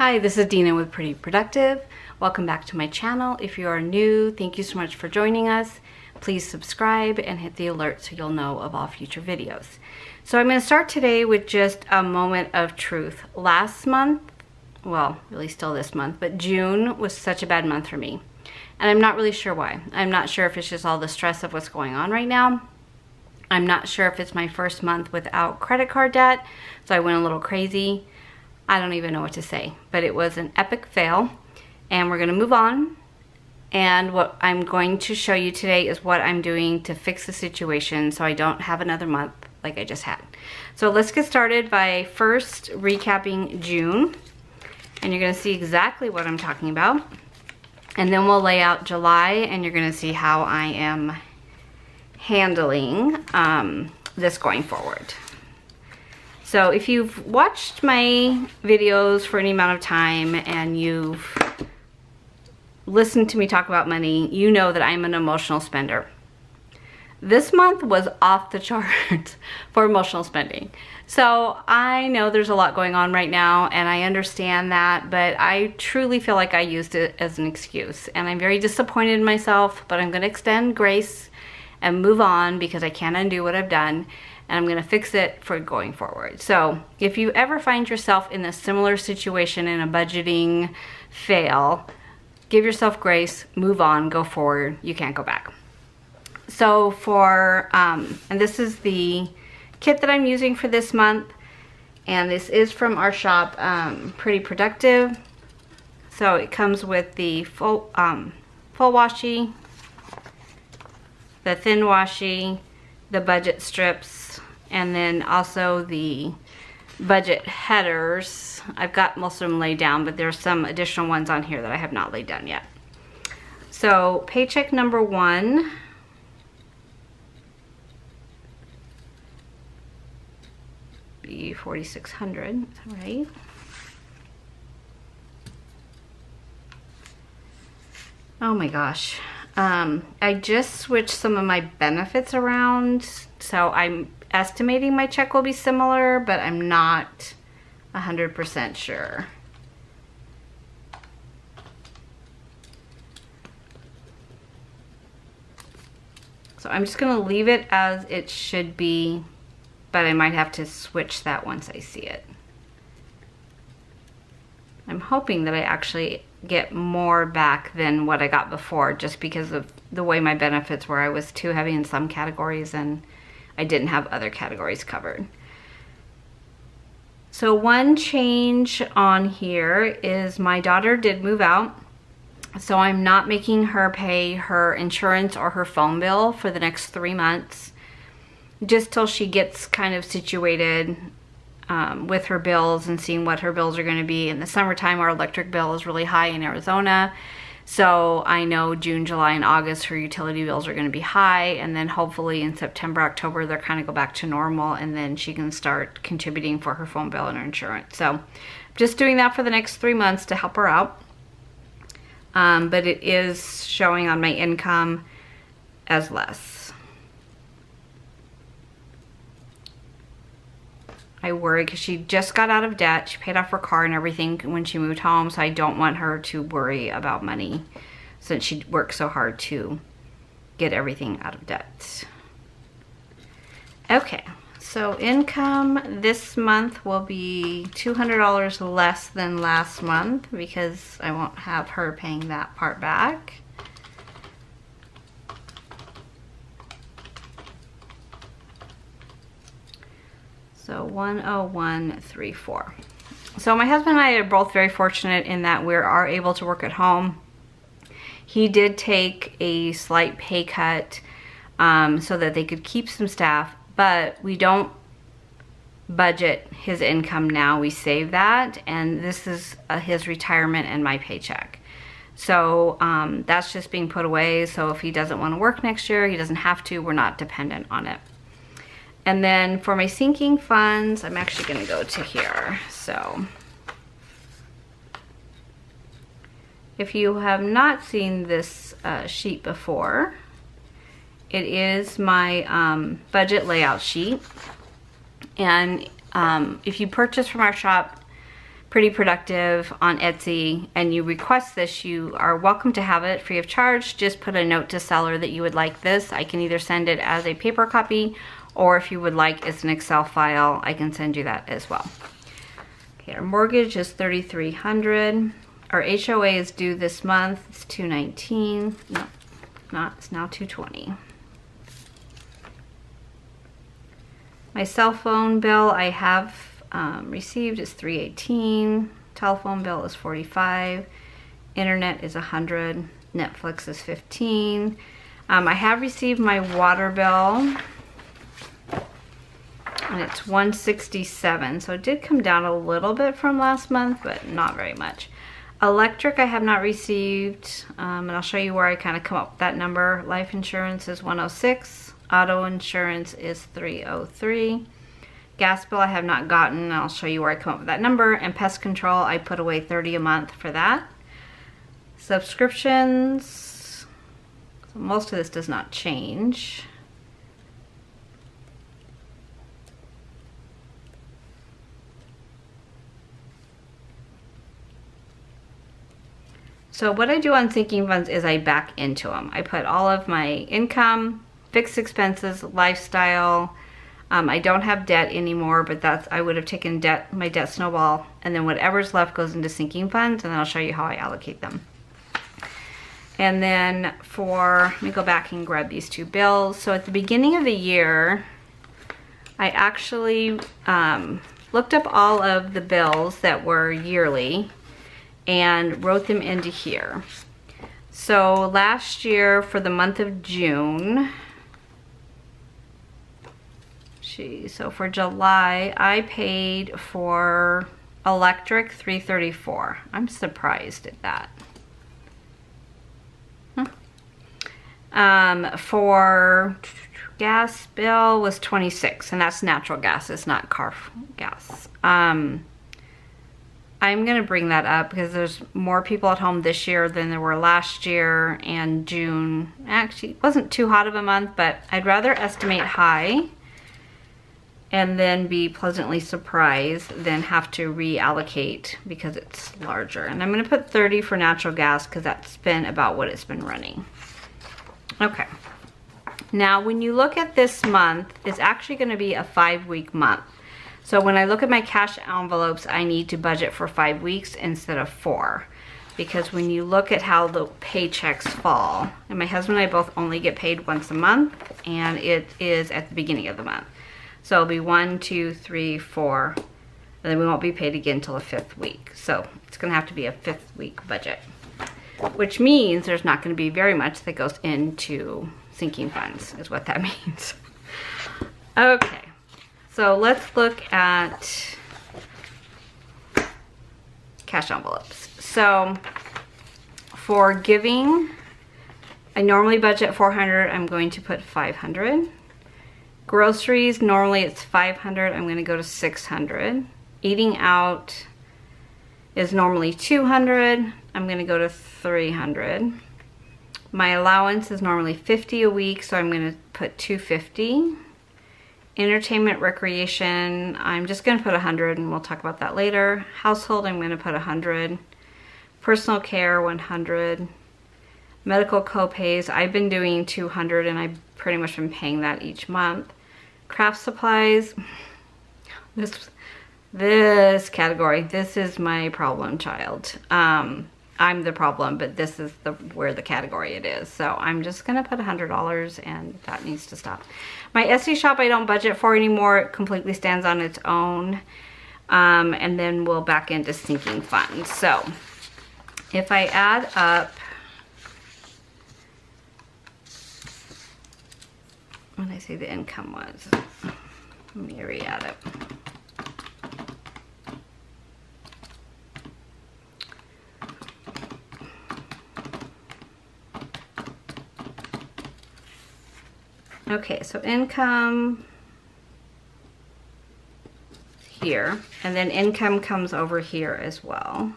Hi, this is Dina with Pretty Productive. Welcome back to my channel. If you are new, thank you so much for joining us. Please subscribe and hit the alert so you'll know of all future videos. So I'm going to start today with just a moment of truth. Last month, well, really still this month, but June was such a bad month for me. And I'm not really sure why. I'm not sure if it's just all the stress of what's going on right now. I'm not sure if it's my first month without credit card debt, so I went a little crazy. I don't even know what to say, but it was an epic fail, and we're gonna move on. And what I'm going to show you today is what I'm doing to fix the situation so I don't have another month like I just had. So let's get started by first recapping June, and you're gonna see exactly what I'm talking about. And then we'll lay out July, and you're gonna see how I am handling this going forward. So if you've watched my videos for any amount of time and you've listened to me talk about money, you know that I'm an emotional spender. This month was off the charts for emotional spending. So I know there's a lot going on right now, and I understand that, but I truly feel like I used it as an excuse. And I'm very disappointed in myself, but I'm gonna extend grace and move on because I can't undo what I've done. And I'm gonna fix it for going forward. So if you ever find yourself in a similar situation in a budgeting fail, give yourself grace, move on, go forward. You can't go back. So for, and this is the kit that I'm using for this month. And this is from our shop, Pretty Productive. So it comes with the full washi, the thin washi, the budget strips, and then also the budget headers. I've got most of them laid down, but there's some additional ones on here that I have not laid down yet. So paycheck number 1. Be $4,600, is that right? Oh my gosh. I just switched some of my benefits around, so I'm estimating my check will be similar, but I'm not 100% sure. So I'm just gonna leave it as it should be, but I might have to switch that once I see it. I'm hoping that I actually get more back than what I got before, just because of the way my benefits were. I was too heavy in some categories and I didn't have other categories covered. So one change on here is my daughter did move out, so I'm not making her pay her insurance or her phone bill for the next 3 months, just till she gets kind of situated with her bills and seeing what her bills are going to be. In the summertime, our electric bill is really high in Arizona, so I know June, July, and August her utility bills are going to be high, and then hopefully in September, October they're kind of go back to normal, and then she can start contributing for her phone bill and her insurance. So just doing that for the next 3 months to help her out, but it is showing on my income as less. I worry because she just got out of debt. She paid off her car and everything when she moved home, so I don't want her to worry about money since she worked so hard to get everything out of debt. Okay, so income this month will be $200 less than last month because I won't have her paying that part back. So 10134. So my husband and I are both very fortunate in that we are able to work at home. He did take a slight pay cut so that they could keep some staff, but we don't budget his income now. We save that, and this is his retirement and my paycheck. So that's just being put away, so if he doesn't want to work next year, he doesn't have to. We're not dependent on it. And then for my sinking funds, I'm actually gonna go to here. So if you have not seen this sheet before, it is my budget layout sheet. And if you purchase from our shop, pretty productive on Etsy and you request this, you are welcome to have it free of charge. Just put a note to seller that you would like this. I can either send it as a paper copy, or if you would like as an Excel file, I can send you that as well. Okay, our mortgage is $3,300. Our HOA is due this month. It's $219. No, not. It's now $220. My cell phone bill I have received is $318. Telephone bill is $45. Internet is $100. Netflix is $15. I have received my water bill, and it's $167. So it did come down a little bit from last month, but not very much. Electric I have not received, and I'll show you where I kind of come up with that number. Life insurance is $106. Auto insurance is $303. Gas bill I have not gotten. I'll show you where I come up with that number. And pest control, I put away $30 a month for that. Subscriptions, so most of this does not change. So what I do on sinking funds is I back into them. I put all of my income, fixed expenses, lifestyle. I don't have debt anymore, but I would have taken debt, my debt snowball, and then whatever's left goes into sinking funds, and then I'll show you how I allocate them. And then let me go back and grab these two bills. So at the beginning of the year, I actually looked up all of the bills that were yearly and wrote them into here. So last year for the month of June, so for July, I paid for electric $334. I'm surprised at that. For gas bill was $26, and that's natural gas, it's not car gas. I'm gonna bring that up because there's more people at home this year than there were last year, and June actually wasn't too hot of a month, but I'd rather estimate high and then be pleasantly surprised than have to reallocate because it's larger. And I'm gonna put 30 for natural gas because that's been about what it's been running. Okay, now when you look at this month, it's actually gonna be a 5-week month. So when I look at my cash envelopes, I need to budget for 5 weeks instead of 4. Because when you look at how the paychecks fall, and my husband and I both only get paid once a month, and it is at the beginning of the month. So it'll be 1, 2, 3, 4, and then we won't be paid again until the 5th week. So it's gonna have to be a 5th week budget, which means there's not gonna be very much that goes into sinking funds, is what that means. Okay, so let's look at cash envelopes. So for giving, I normally budget $400, I'm going to put $500. Groceries, normally it's $500, I'm gonna go to $600. Eating out is normally $200, I'm gonna go to $300. My allowance is normally $50 a week, so I'm gonna put $250. Entertainment, recreation, I'm just gonna put $100, and we'll talk about that later. Household, I'm gonna put $100. Personal care, $100. Medical co-pays, I've been doing $200, and I've pretty much been paying that each month. Craft supplies, this category, this is my problem child. I'm the problem, but this is where the category it is. So I'm just gonna put $100, and that needs to stop. My Etsy shop I don't budget for anymore. It completely stands on its own. And then we'll back into sinking funds. So if I add up, when I say the income was, let me re-add it. Okay, so income here, and then income comes over here as well.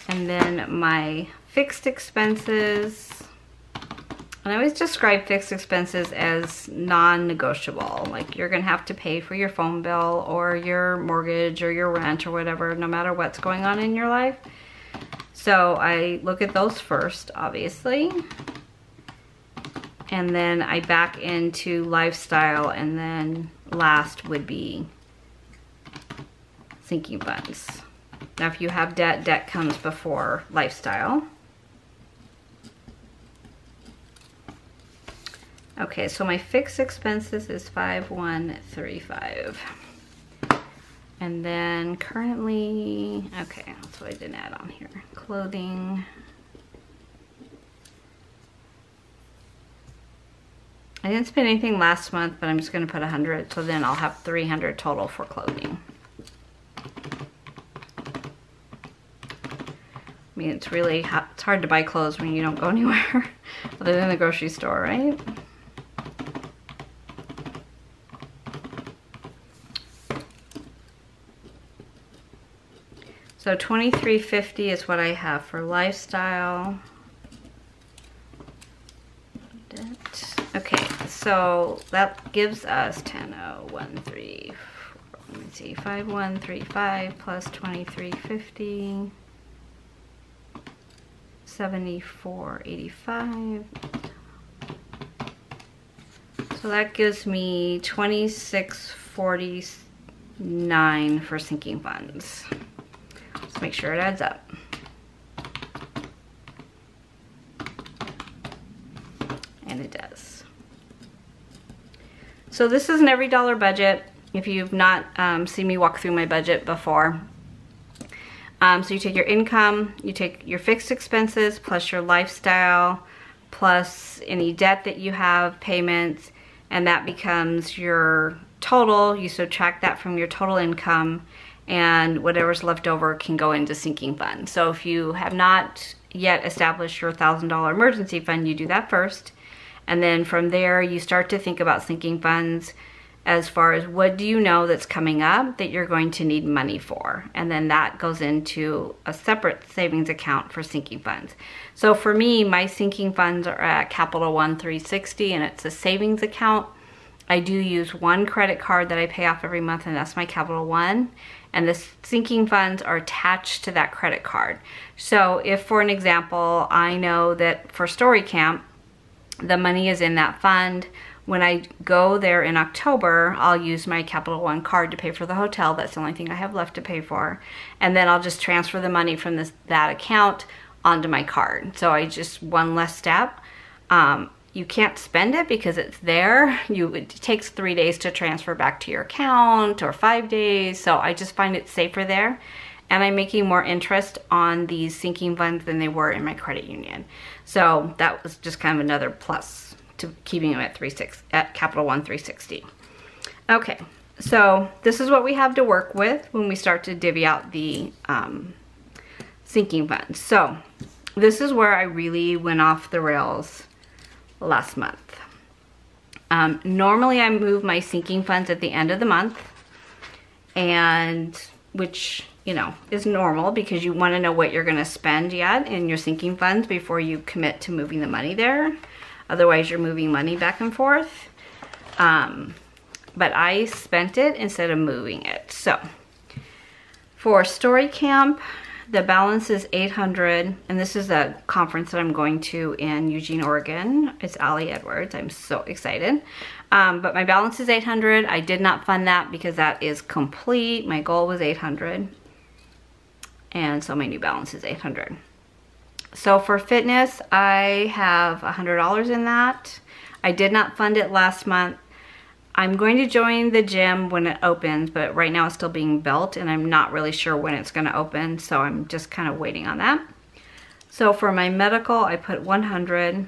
And then my fixed expenses And I always describe fixed expenses as non-negotiable. Like you're gonna have to pay for your phone bill or your mortgage or your rent or whatever, no matter what's going on in your life. So I look at those first, obviously. And then I back into lifestyle, and then last would be sinking funds. Now if you have debt, debt comes before lifestyle. Okay, so my fixed expenses is 5135. And then currently, okay, that's what I didn't add on here. Clothing. I didn't spend anything last month, but I'm just gonna put 100, so then I'll have 300 total for clothing. I mean, it's hard to buy clothes when you don't go anywhere other than the grocery store, right? So $23.50 is what I have for lifestyle. Okay, so that gives us 10,013. Let me see, 5135 plus 23.50, 74.85. So that gives me 26.49 for sinking funds. Let's make sure it adds up. And it does. So this is an every dollar budget. If you've not seen me walk through my budget before. So you take your income, you take your fixed expenses, plus your lifestyle, plus any debt that you have, payments, and that becomes your total. You subtract that from your total income, and whatever's left over can go into sinking fund. So if you have not yet established your $1,000 emergency fund, you do that first. And then from there, you start to think about sinking funds as far as what do you know that's coming up that you're going to need money for. And then that goes into a separate savings account for sinking funds. So for me, my sinking funds are at Capital One 360, and it's a savings account. I do use one credit card that I pay off every month, and that's my Capital One. And the sinking funds are attached to that credit card. So if, for an example, I know that for Story Camp, the money is in that fund. When I go there in October, I'll use my Capital One card to pay for the hotel. That's the only thing I have left to pay for. And then I'll just transfer the money from that account onto my card. So I just, one less step. You can't spend it because it's there. It takes 3 days to transfer back to your account, or 5 days. So I just find it safer there. And I'm making more interest on these sinking funds than they were in my credit union. So that was just kind of another plus to keeping them at Capital One 360. Okay, so this is what we have to work with when we start to divvy out the sinking funds. So this is where I really went off the rails last month. Normally I move my sinking funds at the end of the month, and which, you know, is normal because you want to know what you're going to spend yet in your sinking funds before you commit to moving the money there. Otherwise you're moving money back and forth. But I spent it instead of moving it. So for Story Camp, the balance is $800, and this is a conference that I'm going to in Eugene, Oregon. It's Allie Edwards. I'm so excited. But my balance is $800. I did not fund that because that is complete. My goal was $800. And so my new balance is $800. So for fitness, I have $100 in that. I did not fund it last month. I'm going to join the gym when it opens, but right now it's still being built, and I'm not really sure when it's going to open, so I'm just kind of waiting on that. So for my medical, I put $100.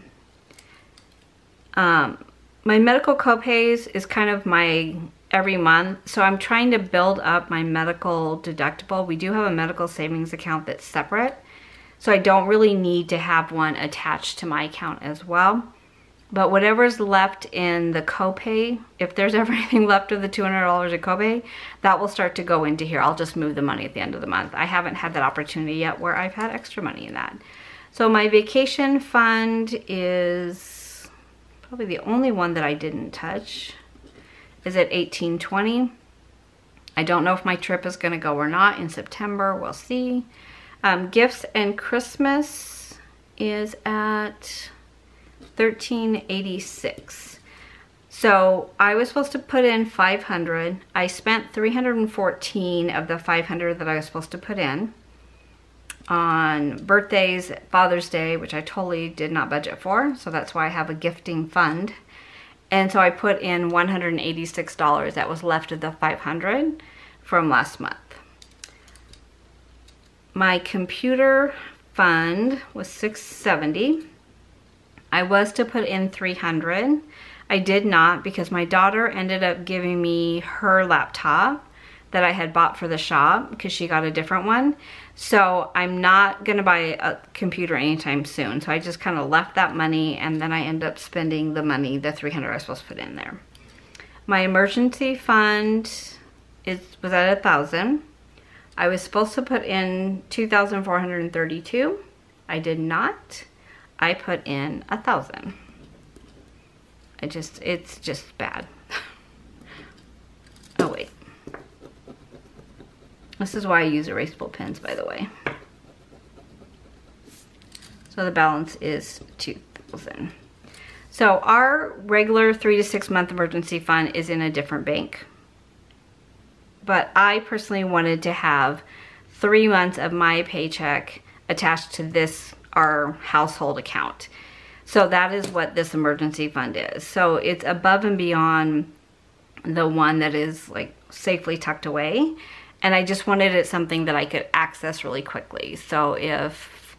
My medical copays is kind of my every month, so I'm trying to build up my medical deductible. We do have a medical savings account that's separate, so I don't really need to have one attached to my account as well. But whatever's left in the copay, if there's ever anything left of the $200 of copay, that will start to go into here. I'll just move the money at the end of the month. I haven't had that opportunity yet where I've had extra money in that. So my vacation fund is probably the only one that I didn't touch is at $18.20. I don't know if my trip is gonna go or not in September, we'll see. Gifts and Christmas is at $13.86. So I was supposed to put in $500. I spent $314 of the $500 that I was supposed to put in on birthdays, Father's Day, which I totally did not budget for. So that's why I have a gifting fund. And so I put in $186 that was left of the $500 from last month. My computer fund was $670. I was to put in $300. I did not because my daughter ended up giving me her laptop that I had bought for the shop because she got a different one. So I'm not gonna buy a computer anytime soon. So I just kind of left that money and then I end up spending the money, the $300 I was supposed to put in there. My emergency fund was at $1,000. I was supposed to put in $2,432. I did not. I put in $1,000. It's just bad. Oh wait. This is why I use erasable pens, by the way. So the balance is $2,000. So our regular 3 to 6 month emergency fund is in a different bank. But I personally wanted to have 3 months of my paycheck attached to this, our household account. So that is what this emergency fund is. So it's above and beyond the one that is like safely tucked away. And I just wanted it something that I could access really quickly. So if,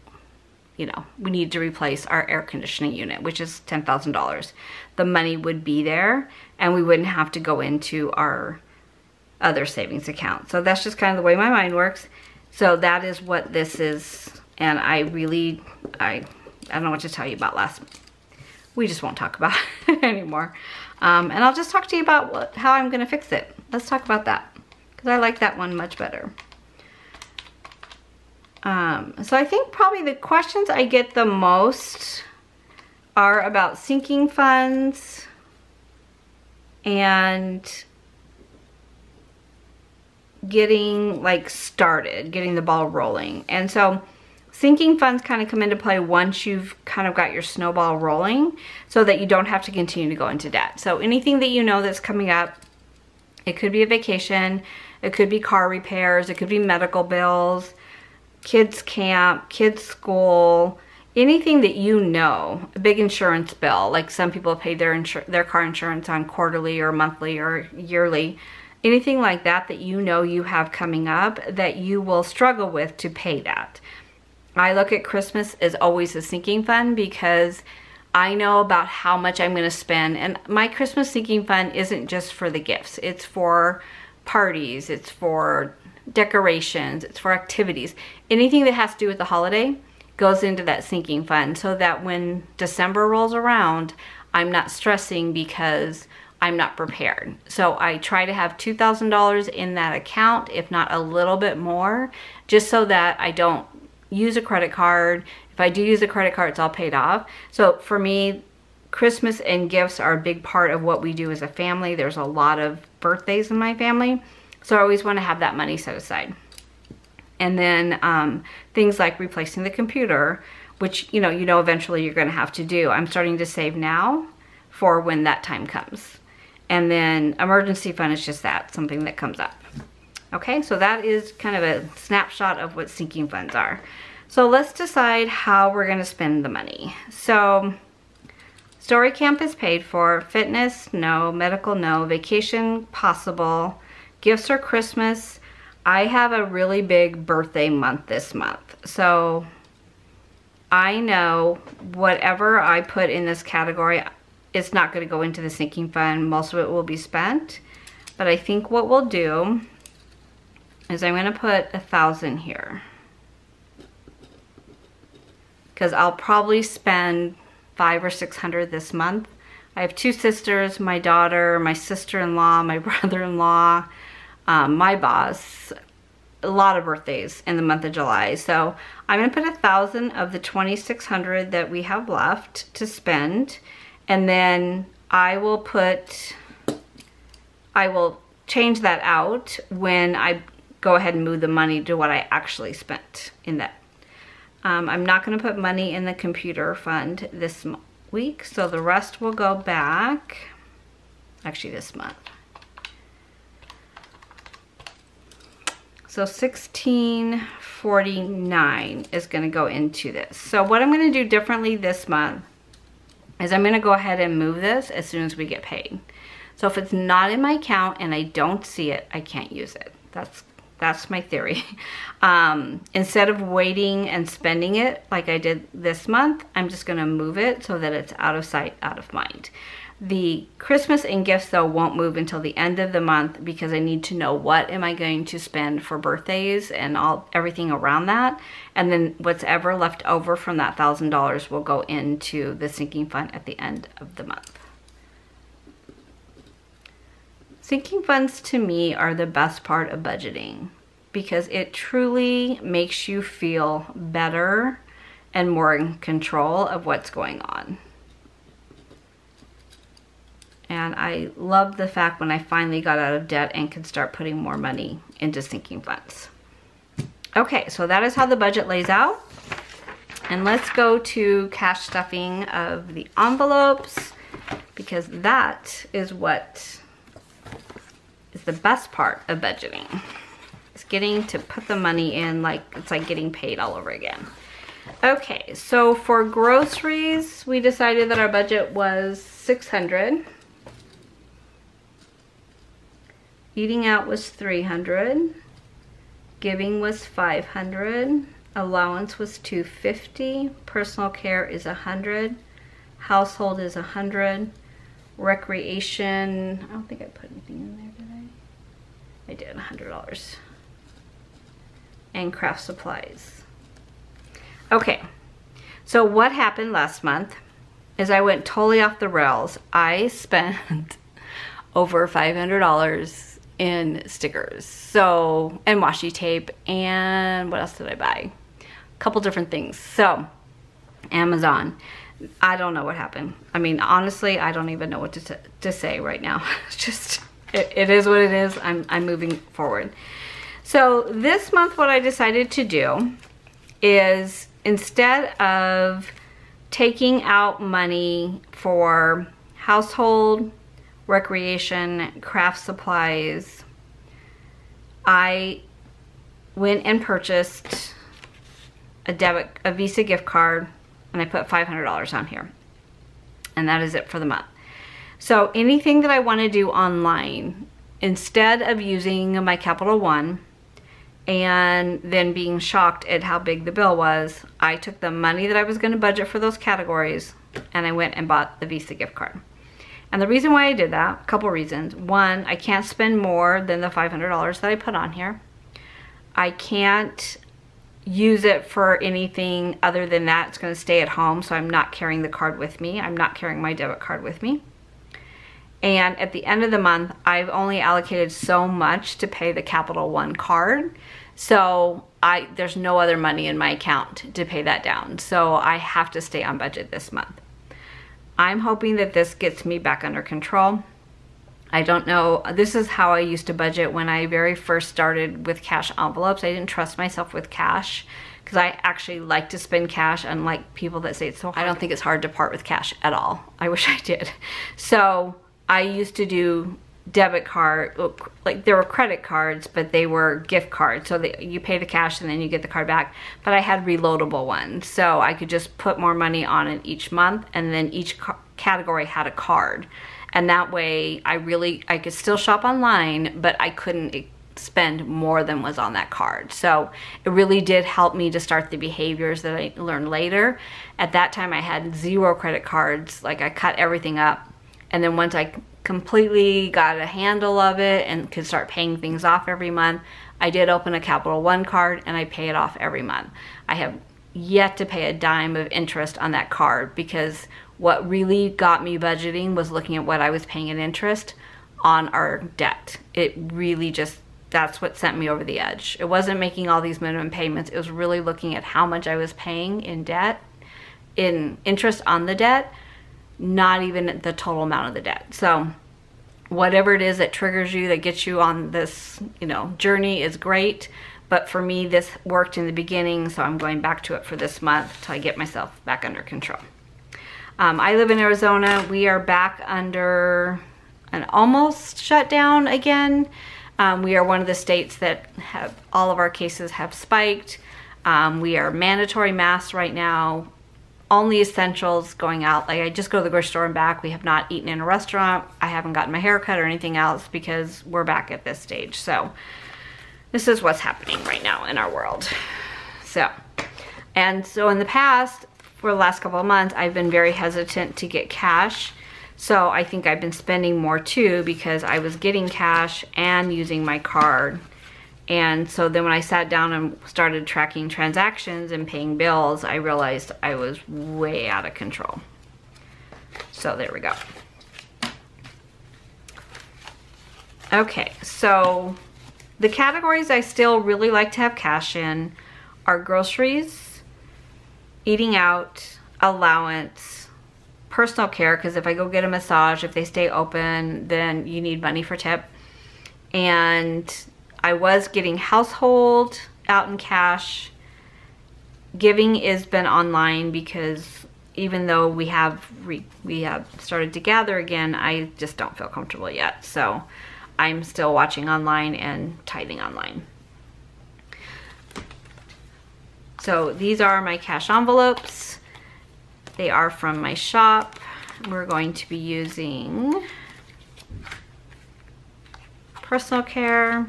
you know, we need to replace our air conditioning unit, which is $10,000, the money would be there and we wouldn't have to go into our other savings account. So that's just kind of the way my mind works. So that is what this is. And I don't know what to tell you about we just won't talk about it anymore. And I'll just talk to you about how I'm gonna fix it. Let's talk about that, because I like that one much better. So I think probably the questions I get the most are about sinking funds and getting like started, getting the ball rolling. And so sinking funds kind of come into play once you've kind of got your snowball rolling so that you don't have to continue to go into debt. So anything that you know that's coming up, it could be a vacation, it could be car repairs, it could be medical bills, kids camp, kids school, anything that you know, a big insurance bill, like some people pay their car insurance on quarterly or monthly or yearly, anything like that that you know you have coming up that you will struggle with to pay that. I look at Christmas as always a sinking fund because I know about how much I'm going to spend, and my Christmas sinking fund isn't just for the gifts. It's for parties, it's for decorations, it's for activities. Anything that has to do with the holiday goes into that sinking fund so that when December rolls around, I'm not stressing because I'm not prepared. So I try to have $2,000 in that account, if not a little bit more, just so that I don't use a credit card. If I do use a credit card, it's all paid off. So for me, Christmas and gifts are a big part of what we do as a family. There's a lot of birthdays in my family, so I always want to have that money set aside. And then things like replacing the computer, which you know eventually you're going to have to do. I'm starting to save now for when that time comes. And then emergency fund is just that, something that comes up. Okay, so that is kind of a snapshot of what sinking funds are. So let's decide how we're going to spend the money. So story camp is paid for, fitness, no, medical, no, vacation, possible, gifts or Christmas. I have a really big birthday month this month. So I know whatever I put in this category, it's not going to go into the sinking fund. Most of it will be spent. But I think what we'll do is I'm going to put 1,000 here, because I'll probably spend $500 or $600 this month. I have 2 sisters, my daughter, my sister-in-law, my brother-in-law, my boss, a lot of birthdays in the month of July. So I'm going to put 1,000 of the $2,600 that we have left to spend, And then I will change that out when I go ahead and move the money to what I actually spent in that. I'm not going to put money in the computer fund this week, so the rest will go back, actually this month. So $16.49 is going to go into this. So what I'm going to do differently this month is I'm going to go ahead and move this as soon as we get paid. So if it's not in my account and I don't see it, I can't use it. That's my theory. Instead of waiting and spending it like I did this month, I'm just going to move it so that it's out of sight, out of mind. The Christmas and gifts though won't move until the end of the month because I need to know what am I going to spend for birthdays and everything around that. And then what's ever left over from that $1,000 will go into the sinking fund at the end of the month. Sinking funds to me are the best part of budgeting because it truly makes you feel better and more in control of what's going on. And I love the fact when I finally got out of debt and could start putting more money into sinking funds. Okay, so that is how the budget lays out. And let's go to cash stuffing of the envelopes because that is what is the best part of budgeting. It's getting to put the money in like it's like getting paid all over again. Okay, so for groceries, we decided that our budget was $600. Eating out was $300. Giving was $500. Allowance was $250. Personal care is $100. Household is $100. Recreation, I don't think I put anything in there, did I? I did, $100. And craft supplies. Okay, so what happened last month is I went totally off the rails. I spent over $500 in stickers, and washi tape, and what else did I buy? A couple different things. So, Amazon. I don't know what happened. I mean, honestly, I don't even know what to say right now. It's just, it is what it is. I'm moving forward. So this month, what I decided to do is instead of taking out money for household, recreation, craft supplies, I went and purchased a Visa gift card, and I put $500 on here. And that is it for the month. So anything that I want to do online, instead of using my Capital One and then being shocked at how big the bill was, I took the money that I was going to budget for those categories and I went and bought the Visa gift card. And the reason why I did that, a couple reasons. One, I can't spend more than the $500 that I put on here. I can't use it for anything other than that. It's going to stay at home, so I'm not carrying the card with me. I'm not carrying my debit card with me. And at the end of the month, I've only allocated so much to pay the Capital One card. So there's no other money in my account to pay that down. So I have to stay on budget this month. I'm hoping that this gets me back under control. I don't know. This is how I used to budget when I very first started with cash envelopes. I didn't trust myself with cash because I actually like to spend cash, unlike people that say it's so hard. I don't think it's hard to part with cash at all. I wish I did. So I used to do debit card, like there were credit cards, but they were gift cards. So you pay the cash and then you get the card back. But I had reloadable ones. So I could just put more money on it each month, and then each category had a card. And that way I could still shop online, but I couldn't spend more than was on that card. So it really did help me to start the behaviors that I learned later. At that time I had 0 credit cards. Like I cut everything up. And then once I completely got a handle of it and could start paying things off every month, I did open a Capital One card and I pay it off every month. I have yet to pay a dime of interest on that card because what really got me budgeting was looking at what I was paying in interest on our debt. It really just, that's what sent me over the edge. It wasn't making all these minimum payments. It was really looking at how much I was paying in debt, in interest on the debt, not even the total amount of the debt. So whatever it is that triggers you, that gets you on this, you know, journey is great. But for me, this worked in the beginning, so I'm going back to it for this month till I get myself back under control. I live in Arizona. We are back under an almost shutdown again. We are one of the states that have, all of our cases have spiked. We are mandatory masks right now. Only essentials going out. Like, I just go to the grocery store and back. We have not eaten in a restaurant. I haven't gotten my hair cut or anything else because we're back at this stage. So this is what's happening right now in our world. So in the past, for the last couple of months, I've been very hesitant to get cash. So I think I've been spending more too, because I was getting cash and using my card. And so then when I sat down and started tracking transactions and paying bills, I realized I was way out of control. So there we go. Okay, so the categories I still really like to have cash in are groceries, eating out, allowance, personal care, because if I go get a massage, if they stay open, then you need money for tip. And I was getting household out in cash. Giving has been online because even though we have started to gather again, I just don't feel comfortable yet. So I'm still watching online and tithing online. So these are my cash envelopes. They are from my shop. We're going to be using personal care,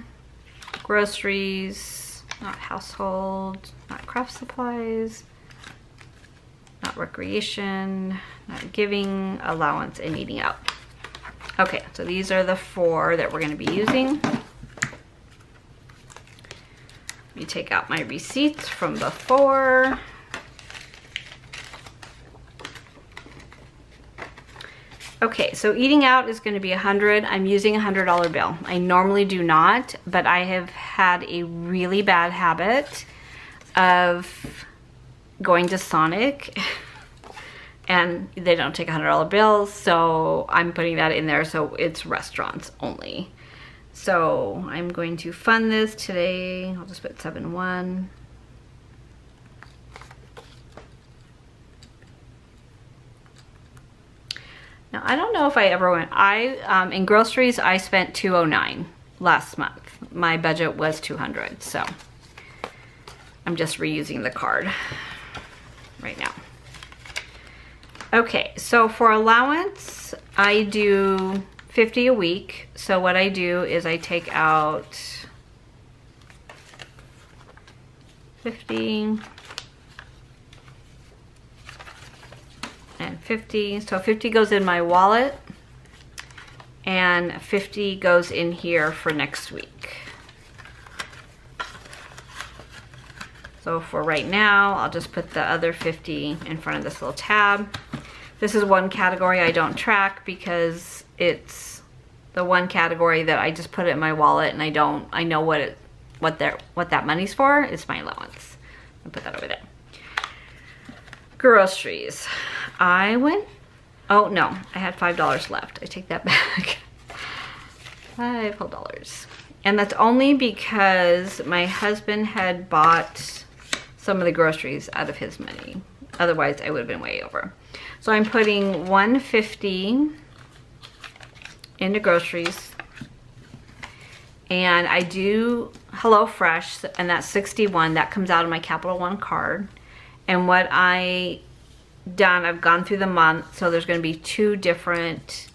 groceries, not household, not craft supplies, not recreation, not giving, allowance, and eating out. Okay, so these are the 4 that we're going to be using. Let me take out my receipts from before. Okay, so eating out is going to be $100. I'm using a $100 bill. I normally do not, but I have had a really bad habit of going to Sonic and they don't take $100 bills, so I'm putting that in there, so it's restaurants only. So I'm going to fund this today. I'll just put 7-1. Now, I don't know if I ever went, in groceries, I spent $209 last month. My budget was $200, so I'm just reusing the card right now. Okay, so for allowance, I do $50 a week. So what I do is I take out 50 and 50. So 50 goes in my wallet and 50 goes in here for next week. So for right now, I'll just put the other 50 in front of this little tab. This is one category I don't track because it's the one category that I just put it in my wallet and I know what that money's for. It's my allowance. I'll put that over there. Groceries. Oh no, I had $5 left. I take that back. $5. And that's only because my husband had bought some of the groceries out of his money. Otherwise, I would have been way over. So I'm putting $150 into groceries. And I do HelloFresh, and that's $61. That comes out of my Capital One card. And what I've gone through the month, so there's going to be 2 different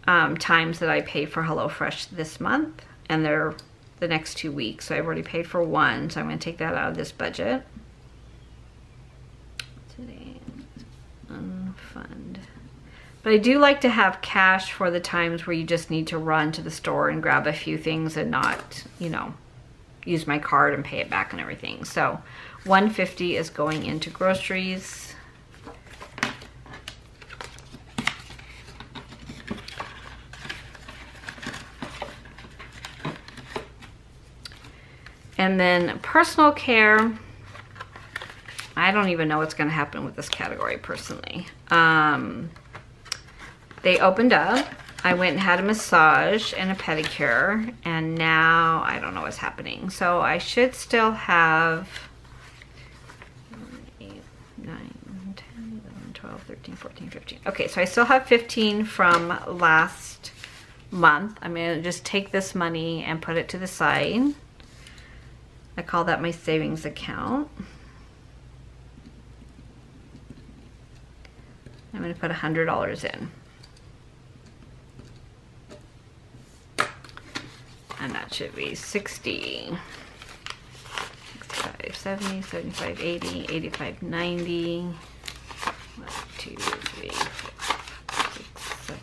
times that I pay for HelloFresh this month, and they're the next 2 weeks. So I've already paid for one, so I'm going to take that out of this budget. Today, unfund. But I do like to have cash for the times where you just need to run to the store and grab a few things and not, you know, use my card and pay it back and everything. So $150 is going into groceries. And then personal care, I don't even know what's going to happen with this category personally. they opened up. I went and had a massage and a pedicure, and now I don't know what's happening. So I should still have 8, 9, 10, 11, 12, 13, 14, 15. Okay, so I still have 15 from last month. I'm gonna just take this money and put it to the side. I call that my savings account. I'm gonna put $100 in. And that should be 60, 65, 70, 75, 80, 85, 90. 1, 2, 3, 4, 6, 7.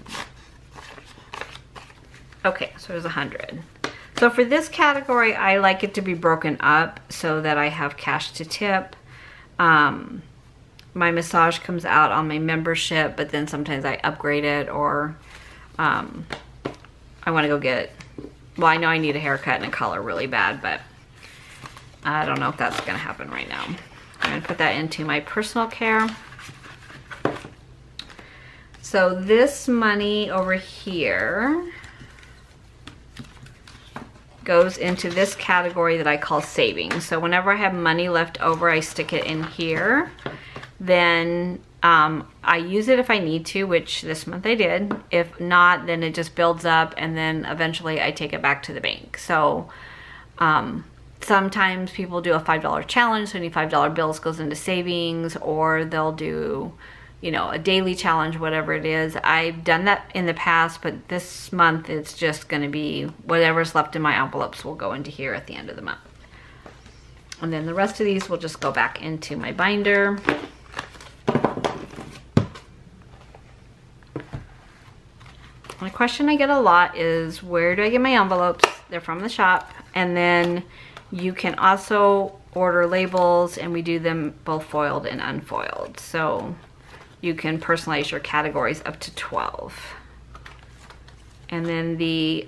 Okay, so there's 100. So for this category, I like it to be broken up so that I have cash to tip. My massage comes out on my membership, but then sometimes I upgrade it, or I want to go get, well, I know I need a haircut and a color really bad, but I don't know if that's going to happen right now. I'm going to put that into my personal care. So this money over here goes into this category that I call savings. So whenever I have money left over, I stick it in here. Then I use it if I need to, which this month I did. If not, then it just builds up, and then eventually I take it back to the bank. So sometimes people do a $5 challenge, so any $5 bills goes into savings, or they'll do, you know, a daily challenge, whatever it is. I've done that in the past, but this month it's just going to be whatever's left in my envelopes will go into here at the end of the month. And then the rest of these will just go back into my binder. A question I get a lot is, where do I get my envelopes? They're from the shop. And then you can also order labels, and we do them both foiled and unfoiled. So you can personalize your categories up to 12. And then the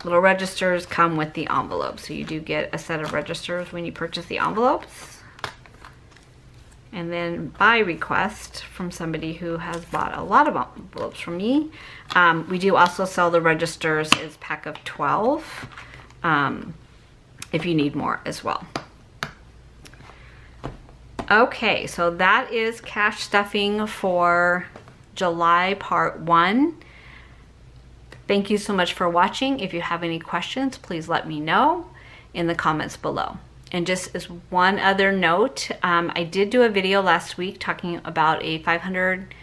little registers come with the envelope. So you do get a set of registers when you purchase the envelopes. And then by request from somebody who has bought a lot of envelopes from me, we do also sell the registers as pack of 12 if you need more as well. Okay, so that is cash stuffing for July part 1. Thank you so much for watching. If you have any questions, please let me know in the comments below. And just as one other note, I did do a video last week talking about a 500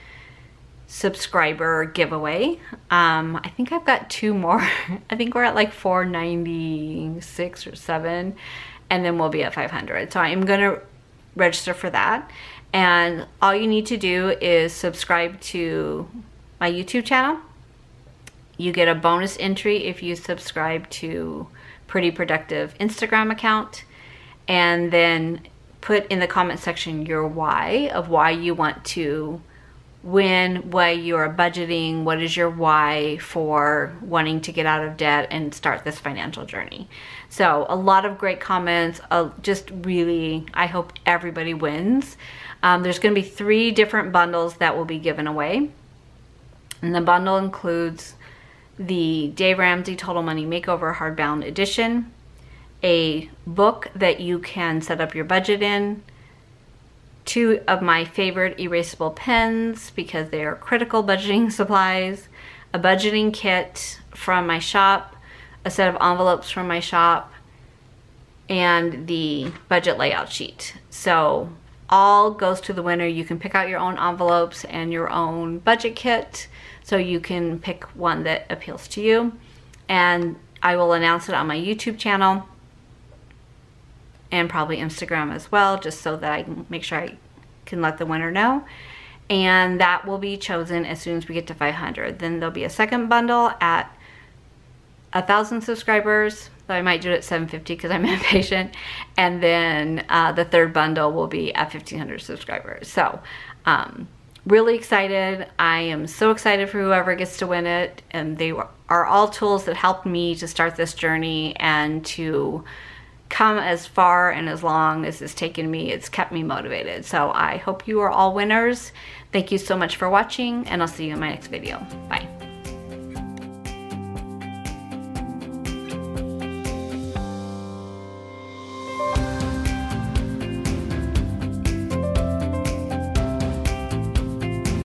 subscriber giveaway. I think I've got 2 more. I think we're at like 496 or 7, and then we'll be at 500. So I'm gonna register for that. And all you need to do is subscribe to my YouTube channel. You get a bonus entry if you subscribe to Pretty Productive Instagram account. And then put in the comment section your why of why you want to win, why you are budgeting, what is your why for wanting to get out of debt and start this financial journey. So a lot of great comments, just really, I hope everybody wins. There's going to be 3 different bundles that will be given away. And the bundle includes the Dave Ramsey Total Money Makeover Hardbound Edition, a book that you can set up your budget in, 2 of my favorite erasable pens because they are critical budgeting supplies, a budgeting kit from my shop, a set of envelopes from my shop, and the budget layout sheet. So all goes to the winner. You can pick out your own envelopes and your own budget kit, so you can pick one that appeals to you. And I will announce it on my YouTube channel and probably Instagram as well, just so that I can make sure I can let the winner know. And that will be chosen as soon as we get to 500. Then there'll be a second bundle at 1,000 subscribers. So I might do it at 750 because I'm impatient. And then the third bundle will be at 1,500 subscribers. So really excited. I am so excited for whoever gets to win it. And they are all tools that helped me to start this journey and to come as far and as long as it's taken me. It's kept me motivated. So I hope you are all winners. Thank you so much for watching, and I'll see you in my next video. Bye.